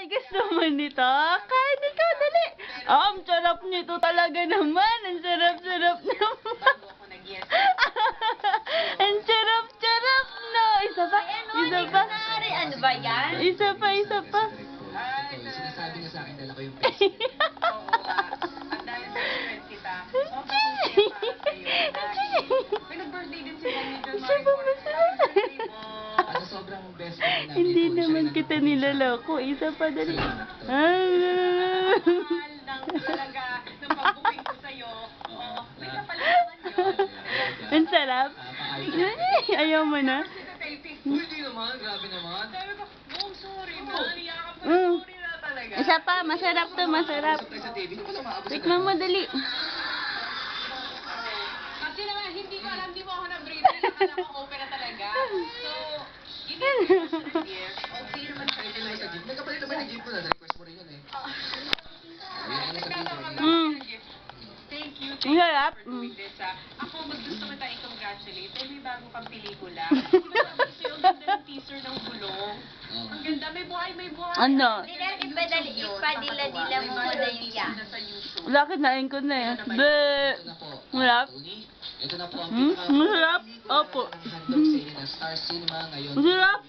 gusto mo nito? Kain ikaw, dali. Ang sarap nito talaga naman. Ang sarap-sarap naman. Ang sarap-sarap, no? Isa pa? Isa pa? Ano ba yan? Isa pa, isa pa. Sinasabi niya sa akin, dala ko yung face. Oo nga. Ang dahil sa friend kita. Sobrang siya para sa'yo. Pinag-birthday din si Bonnie dyan. Isa pa, masarap. Ano sobrang best friend namin. Hindi po, siya naman rin kita ang nilaloko. Isa pa, dali. Mahal ng talaga ng pag-booking ko sa'yo. Oo. May kapalit naman yun. Ang sarap. Ayaw mo na? Uy, di naman. Grabe naman. Sabi ko, oh, sorry na. Niyakap ko. Mm. Sorry na talaga. Isa pa, masarap to, masarap. Usap tayo sa TV. Hindi ko lang maabot sa Tikman mo, dali. Kasi naman, hindi ko alam, di mo ako na-briefing. Akala ko open na talaga. So, ginigil ko siya ng gift. Okay naman Kahit sa'yo yun sa yun. jeep. Nagkapalit naman yung jeep mo na. Request mo rin yun eh. Ayun, ano sabihin ko rin. Mm. Thank you. Ang sarap. For doing this, ah. Ako, gusto mo tayong congratulate. Dahil may bago kang pelikula. Tapos yung ganda ng teaser ng Bulong. Ang ganda, may buhay, may buhay. Ano? Ipadila-dila mo muna yung yan. Sa YouTube. Wala, kinain ko na eh. Bleh. Ito na po. Masarap. Tony. Ito na po ang Hmm? Masarap. Opo. ng handog sa inyo ng Star Cinema ngayon. Masarap.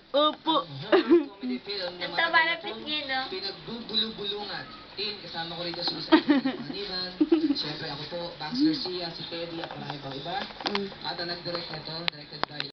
Opo. Horror comedy film na Ang taba na matagal pisngi, no? Pinagbubulubulungan. Kasama ko rito si Luis Maniban. Siyempre ako po, Max Garcia, si Teddy at marami pang iba. Mm. At ang nag-direct nito, directed by